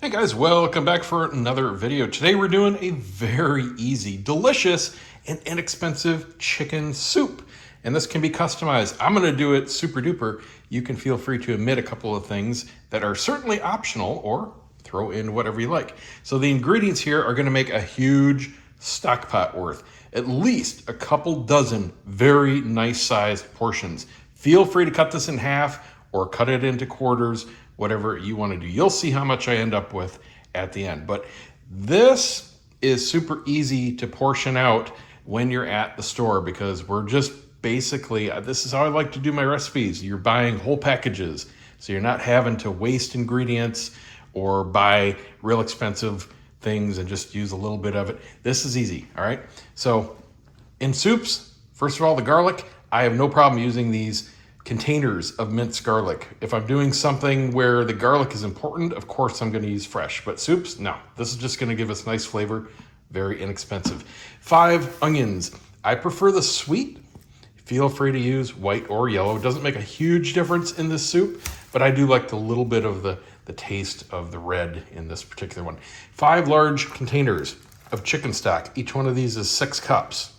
Hey guys, welcome back for another video. Today we're doing a very easy, delicious, and inexpensive chicken soup. And this can be customized. I'm gonna do it super duper. You can feel free to omit a couple of things that are certainly optional or throw in whatever you like. So the ingredients here are gonna make a huge stock pot worth. At least a couple dozen very nice sized portions. Feel free to cut this in half or cut it into quarters, whatever you want to do. You'll see how much I end up with at the end. But this is super easy to portion out when you're at the store because we're just basically, this is how I like to do my recipes. You're buying whole packages, so you're not having to waste ingredients or buy real expensive things and just use a little bit of it. This is easy, all right? So in soups, first of all, the garlic, I have no problem using these containers of minced garlic. If I'm doing something where the garlic is important, of course I'm going to use fresh, but soups, no. This is just going to give us nice flavor, very inexpensive. 5 onions. I prefer the sweet. Feel free to use white or yellow. It doesn't make a huge difference in this soup, but I do like the little bit of the taste of the red in this particular one. 5 large containers of chicken stock. Each one of these is 6 cups.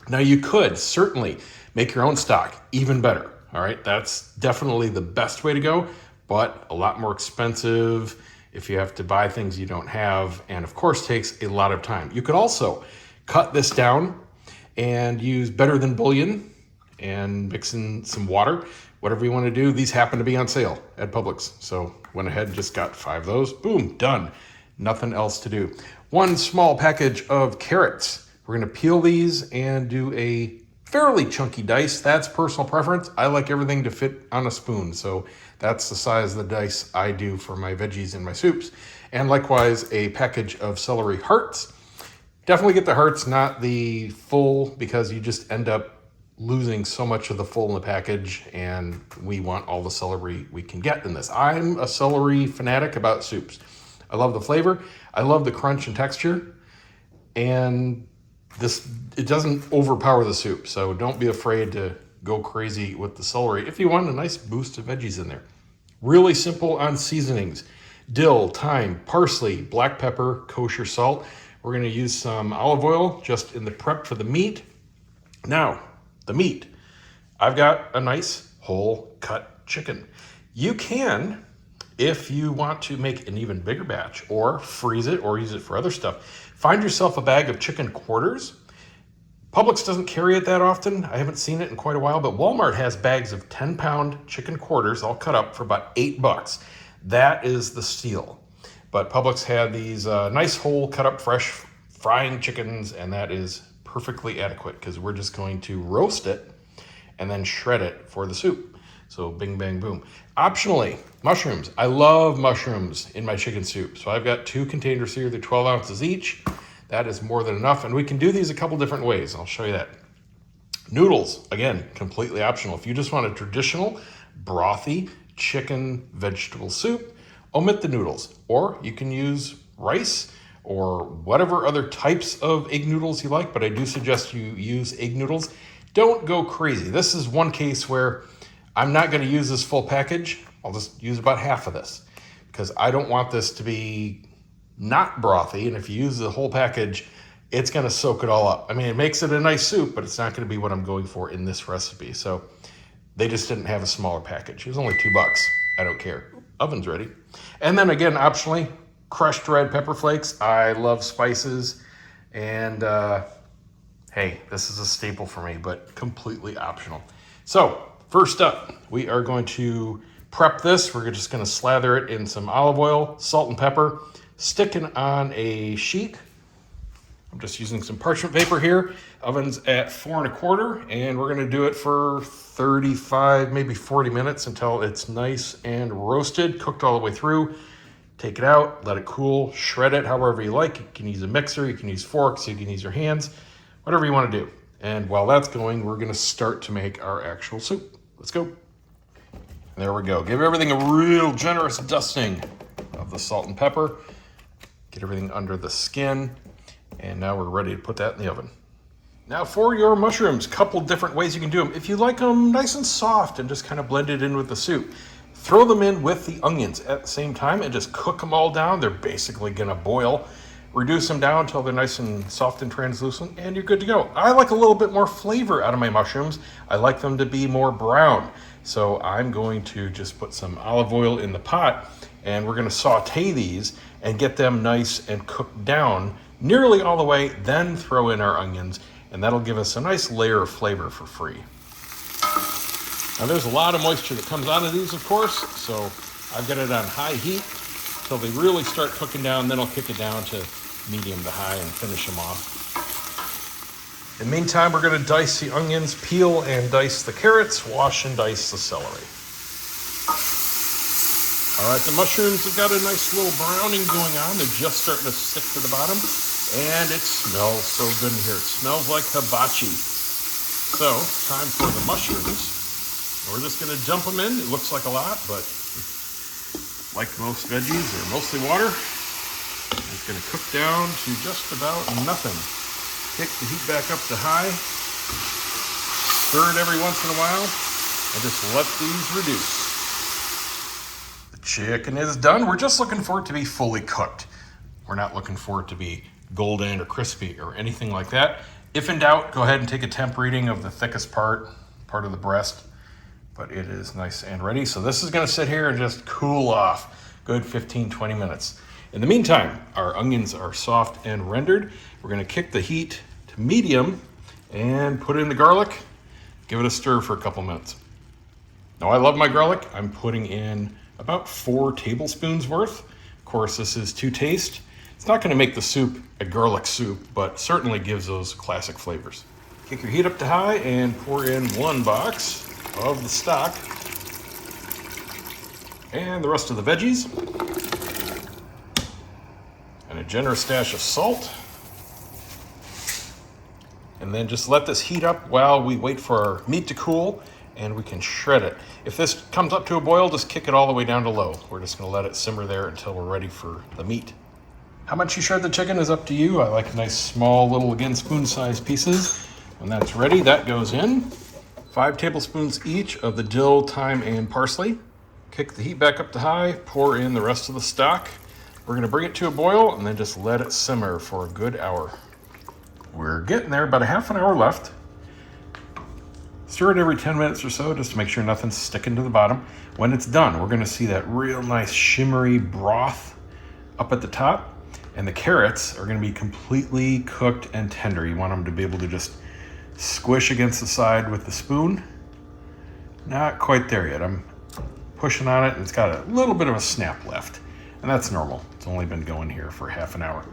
Now you could certainly make your own stock, even better. All right, that's definitely the best way to go, but a lot more expensive if you have to buy things you don't have, and of course takes a lot of time. You could also cut this down and use better than bouillon and mix in some water, whatever you want to do. These happen to be on sale at Publix, so went ahead and just got 5 of those. Boom, done. Nothing else to do. 1 small package of carrots. We're going to peel these and do a fairly chunky dice. That's personal preference. I like everything to fit on a spoon, so that's the size of the dice I do for my veggies and my soups. And likewise, a package of celery hearts. Definitely get the hearts, not the full, because you just end up losing so much of the full in the package, and we want all the celery we can get in this. I'm a celery fanatic about soups. I love the flavor. I love the crunch and texture, and it doesn't overpower the soup, so don't be afraid to go crazy with the celery if you want a nice boost of veggies in there. Really simple on seasonings. Dill, thyme, parsley, black pepper, kosher salt. We're going to use some olive oil just in the prep for the meat. Now, the meat. I've got a nice whole cut chicken. You can, if you want to make an even bigger batch or freeze it or use it for other stuff, find yourself a bag of chicken quarters. Publix doesn't carry it that often. I haven't seen it in quite a while, but Walmart has bags of 10-pound chicken quarters all cut up for about $8. That is the steal. But Publix had these nice whole cut up fresh frying chickens, and that is perfectly adequate because we're just going to roast it and then shred it for the soup. So bing, bang, boom. Optionally, mushrooms. I love mushrooms in my chicken soup. So I've got 2 containers here. They're 12 ounces each. That is more than enough. And we can do these a couple different ways. I'll show you that. Noodles, again, completely optional. If you just want a traditional brothy chicken vegetable soup, omit the noodles. Or you can use rice or whatever other types of egg noodles you like, but I do suggest you use egg noodles. Don't go crazy. This is one case where I'm not going to use this full package. I'll just use about half of this because I don't want this to be not brothy. And if you use the whole package, it's going to soak it all up. I mean, it makes it a nice soup, but it's not going to be what I'm going for in this recipe. So they just didn't have a smaller package. It was only $2. I don't care. Oven's ready. And then again, optionally, crushed red pepper flakes. I love spices. And hey, this is a staple for me, but completely optional. So first up, we are going to prep this. We're just going to slather it in some olive oil, salt and pepper, stick it on a sheet. I'm just using some parchment paper here. Oven's at 4 1/4, and we're going to do it for 35, maybe 40 minutes until it's nice and roasted, cooked all the way through. Take it out, let it cool, shred it however you like. You can use a mixer, you can use forks, you can use your hands, whatever you want to do. And while that's going, we're going to start to make our actual soup. Let's go. There we go. Give everything a real generous dusting of the salt and pepper. Get everything under the skin. And now we're ready to put that in the oven. Now for your mushrooms, couple different ways you can do them. If you like them nice and soft and just kind of blended in with the soup, Throw them in with the onions at the same time and just cook them all down. They're basically gonna boil. Reduce them down until they're nice and soft and translucent, and you're good to go. I like a little bit more flavor out of my mushrooms. I like them to be more brown. So I'm going to just put some olive oil in the pot, and we're gonna saute these and get them nice and cooked down nearly all the way, then throw in our onions, and that'll give us a nice layer of flavor for free. Now there's a lot of moisture that comes out of these, of course, so I've got it on high heat until they really start cooking down, then I'll kick it down to medium to high and finish them off. In the meantime, we're gonna dice the onions, peel and dice the carrots, wash and dice the celery. All right, the mushrooms have got a nice little browning going on. They're just starting to stick to the bottom, and it smells so good in here. It smells like hibachi. So, time for the mushrooms. We're just gonna dump them in. It looks like a lot, but like most veggies, they're mostly water. It's gonna cook down to just about nothing. Kick the heat back up to high. Stir it every once in a while, and just let these reduce. The chicken is done. We're just looking for it to be fully cooked. We're not looking for it to be golden or crispy or anything like that. If in doubt, go ahead and take a temp reading of the thickest part of the breast. But it is nice and ready. So this is gonna sit here and just cool off. Good 15-20 minutes. In the meantime, our onions are soft and rendered. We're gonna kick the heat to medium and put in the garlic. Give it a stir for a couple minutes. Now I love my garlic. I'm putting in about 4 tablespoons worth. Of course, this is to taste. It's not gonna make the soup a garlic soup, but certainly gives those classic flavors. Kick your heat up to high and pour in 1 box of the stock and the rest of the veggies and a generous dash of salt, and then just let this heat up while we wait for our meat to cool and we can shred it. If this comes up to a boil, just kick it all the way down to low. We're just gonna let it simmer there until we're ready for the meat. How much you shred the chicken is up to you. I like nice small little, again, spoon-sized pieces. When that's ready, that goes in. 5 tablespoons each of the dill, thyme, and parsley. Kick the heat back up to high, pour in the rest of the stock. We're gonna bring it to a boil and then just let it simmer for a good hour. We're getting there, about a half an hour left. Stir it every 10 minutes or so just to make sure nothing's sticking to the bottom. When it's done, we're gonna see that real nice shimmery broth up at the top, and the carrots are gonna be completely cooked and tender. You want them to be able to just squish against the side with the spoon. Not quite there yet. I'm pushing on it and it's got a little bit of a snap left, and that's normal. It's only been going here for half an hour.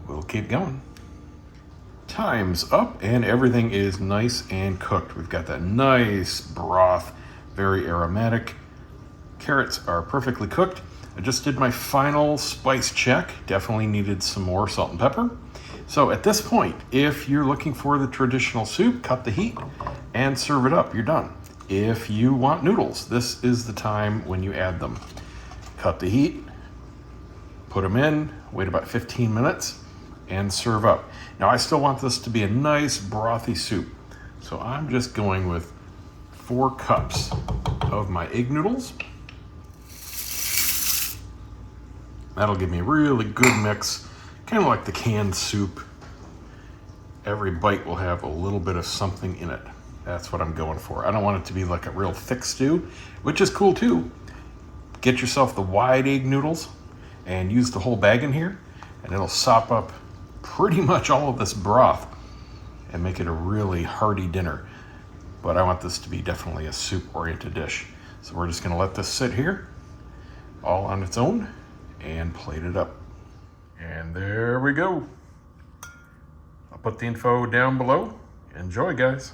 We'll keep going. Time's up and everything is nice and cooked. We've got that nice broth, very aromatic. Carrots are perfectly cooked. I just did my final spice check. Definitely needed some more salt and pepper. So at this point, if you're looking for the traditional soup, cut the heat and serve it up. You're done. If you want noodles, this is the time when you add them. Cut the heat, put them in, wait about 15 minutes, and serve up. Now I still want this to be a nice brothy soup, so I'm just going with 4 cups of my egg noodles. That'll give me a really good mix, kind of like the canned soup. Every bite will have a little bit of something in it. That's what I'm going for. I don't want it to be like a real thick stew, which is cool too. Get yourself the wide egg noodles and use the whole bag in here, and it'll sop up pretty much all of this broth and make it a really hearty dinner. But I want this to be definitely a soup-oriented dish. So we're just gonna let this sit here all on its own and plate it up. And there we go. I'll put the info down below. Enjoy, guys.